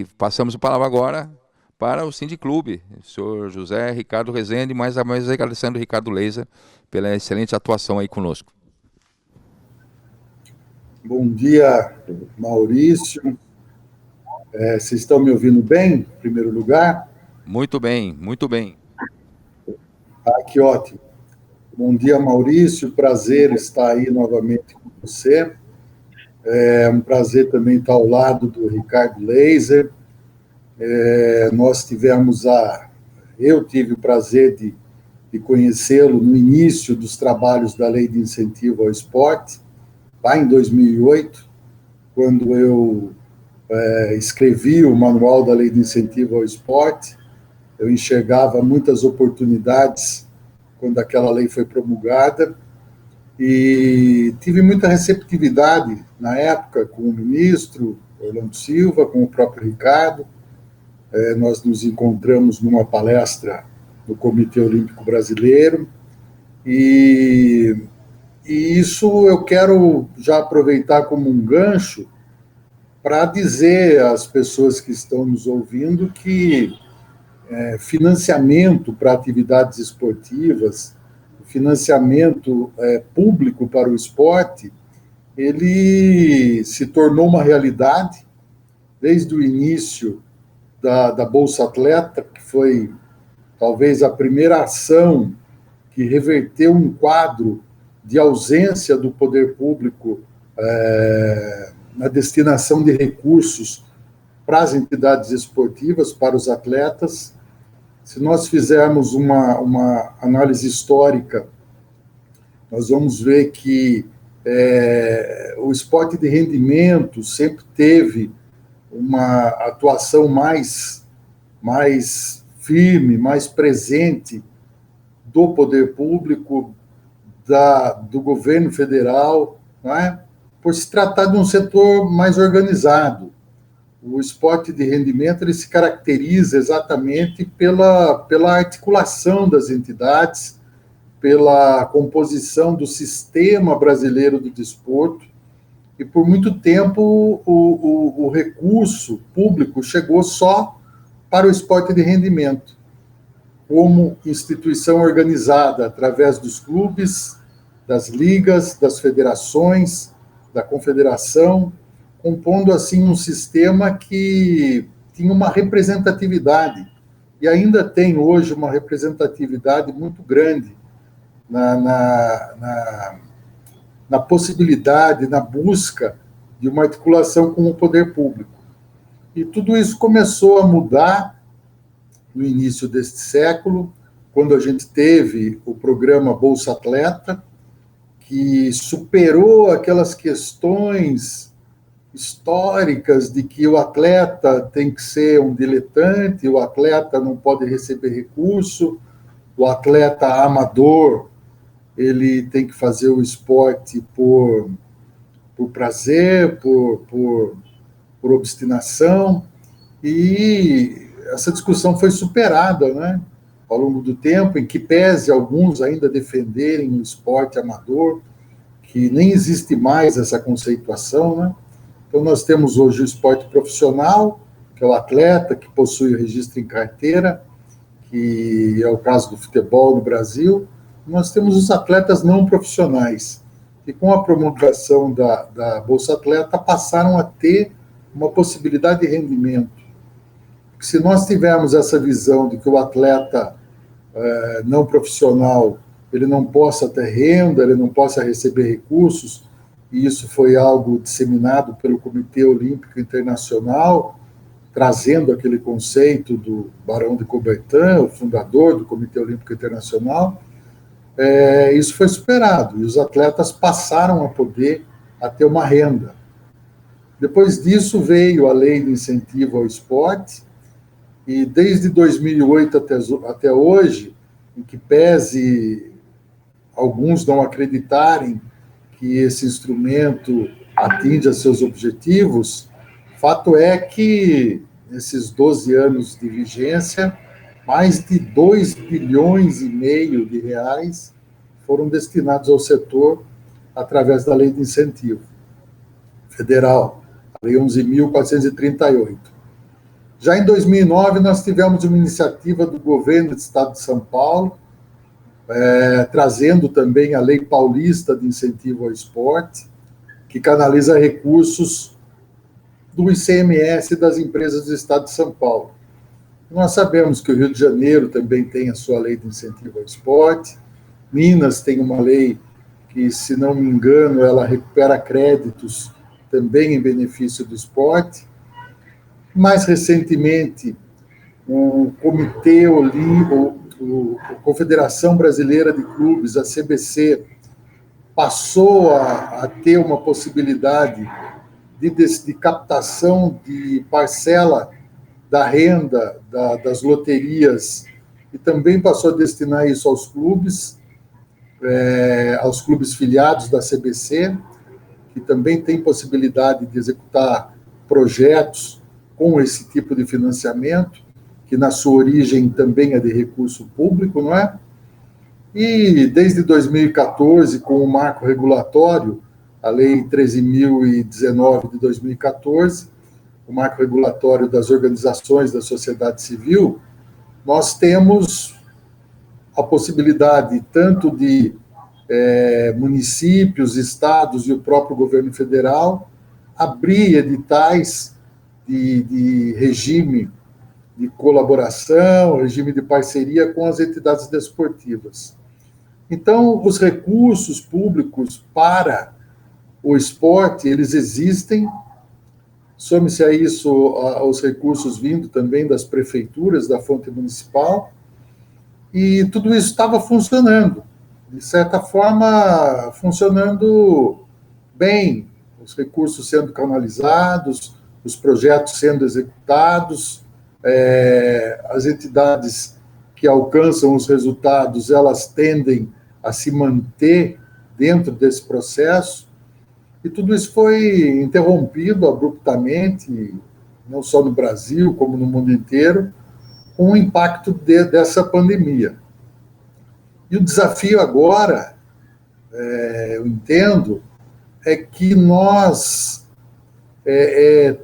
E passamos a palavra agora para o Sindiclube, o senhor José Ricardo Rezende, mais uma vez agradecendo o Ricardo Laser pela excelente atuação aí conosco. Bom dia, Maurício. Vocês estão me ouvindo bem, em primeiro lugar? Muito bem, muito bem. Que ótimo. Bom dia, Maurício. Prazer estar aí novamente com você. É um prazer também estar ao lado do Ricardo Laser. Eu tive o prazer de conhecê-lo no início dos trabalhos da Lei de Incentivo ao Esporte, lá em 2008, quando eu escrevi o Manual da Lei de Incentivo ao Esporte. Eu enxergava muitas oportunidades quando aquela lei foi promulgada e tive muita receptividade na época com o ministro Orlando Silva, com o próprio Ricardo. Nós nos encontramos numa palestra no Comitê Olímpico Brasileiro e isso eu quero já aproveitar como um gancho para dizer às pessoas que estão nos ouvindo que financiamento para atividades esportivas, financiamento público para o esporte, ele se tornou uma realidade desde o início da Bolsa Atleta, que foi talvez a primeira ação que reverteu um quadro de ausência do poder público na destinação de recursos para as entidades esportivas, para os atletas. Se nós fizermos uma análise histórica, nós vamos ver que o esporte de rendimento sempre teve uma atuação mais firme, mais presente do poder público, do governo federal, não é? Por se tratar de um setor mais organizado. O esporte de rendimento ele se caracteriza exatamente pela articulação das entidades, pela composição do sistema brasileiro do desporto, e por muito tempo o recurso público chegou só para o esporte de rendimento, como instituição organizada através dos clubes, das ligas, das federações, da confederação, compondo assim um sistema que tinha uma representatividade, e ainda tem hoje uma representatividade muito grande na possibilidade, na busca de uma articulação com o poder público. E tudo isso começou a mudar no início deste século, quando a gente teve o programa Bolsa Atleta, que superou aquelas questões históricas de que o atleta tem que ser um diletante, o atleta não pode receber recurso, o atleta amador ele tem que fazer o esporte por prazer, por obstinação, e essa discussão foi superada, né, ao longo do tempo, em que pese alguns ainda defenderem o esporte amador, que nem existe mais essa conceituação, né? Então, nós temos hoje o esporte profissional, que é o atleta que possui o registro em carteira, que é o caso do futebol no Brasil. Nós temos os atletas não profissionais, que com a promulgação da Bolsa Atleta passaram a ter uma possibilidade de rendimento. Porque se nós tivermos essa visão de que o atleta não profissional ele não possa ter renda, ele não possa receber recursos, e isso foi algo disseminado pelo Comitê Olímpico Internacional, trazendo aquele conceito do Barão de Coubertin, o fundador do Comitê Olímpico Internacional, isso foi superado, e os atletas passaram a poder ter uma renda. Depois disso veio a Lei de Incentivo ao Esporte, e desde 2008 até hoje, em que pese alguns não acreditarem que esse instrumento atinja seus objetivos, fato é que, nesses 12 anos de vigência, mais de 2,5 bilhões de reais foram destinados ao setor através da Lei de Incentivo Federal, a Lei 11.438. Já em 2009, nós tivemos uma iniciativa do governo do Estado de São Paulo, trazendo também a Lei Paulista de Incentivo ao Esporte, que canaliza recursos do ICMS das empresas do Estado de São Paulo. Nós sabemos que o Rio de Janeiro também tem a sua lei de incentivo ao esporte, Minas tem uma lei que, se não me engano, ela recupera créditos também em benefício do esporte. Mais recentemente, o Comitê Olímpico, a Confederação Brasileira de Clubes, a CBC, passou a ter uma possibilidade de captação de parcela da renda das loterias, e também passou a destinar isso aos clubes filiados da CBC, que também tem possibilidade de executar projetos com esse tipo de financiamento, que na sua origem também é de recurso público, não é? E desde 2014, com o marco regulatório, a Lei 13.019 de 2014, o marco regulatório das organizações da sociedade civil, nós temos a possibilidade tanto de municípios, estados e o próprio governo federal abrir editais de regime de colaboração, regime de parceria com as entidades desportivas. Então, os recursos públicos para o esporte, eles existem. Some-se a isso aos recursos vindo também das prefeituras, da fonte municipal, e tudo isso estava funcionando, de certa forma, funcionando bem, os recursos sendo canalizados, os projetos sendo executados, as entidades que alcançam os resultados, elas tendem a se manter dentro desse processo. E tudo isso foi interrompido abruptamente, não só no Brasil, como no mundo inteiro, com o impacto dessa pandemia. E o desafio agora, eu entendo, é que nós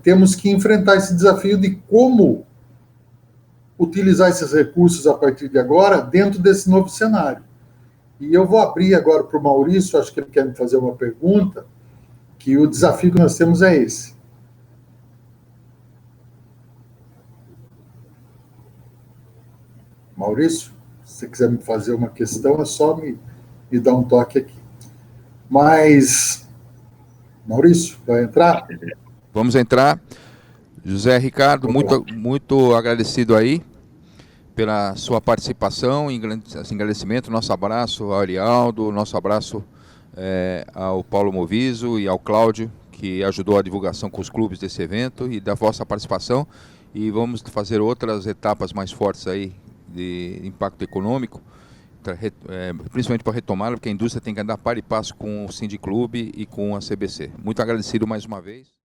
temos que enfrentar esse desafio de como utilizar esses recursos a partir de agora dentro desse novo cenário. E eu vou abrir agora para o Maurício, acho que ele quer me fazer uma pergunta, que o desafio que nós temos é esse. Maurício, se você quiser me fazer uma questão, é só me dar um toque aqui. Mas, Maurício, vai entrar? Vamos entrar. José Ricardo, muito agradecido aí pela sua participação, agradecimento, nosso abraço ao Arialdo, nosso abraço ao Paulo Moviso e ao Cláudio, que ajudou a divulgação com os clubes desse evento, e da vossa participação. E vamos fazer outras etapas mais fortes aí de impacto econômico, principalmente para retomar, porque a indústria tem que andar par e passo com o Sindiclube e com a CBC. Muito agradecido mais uma vez.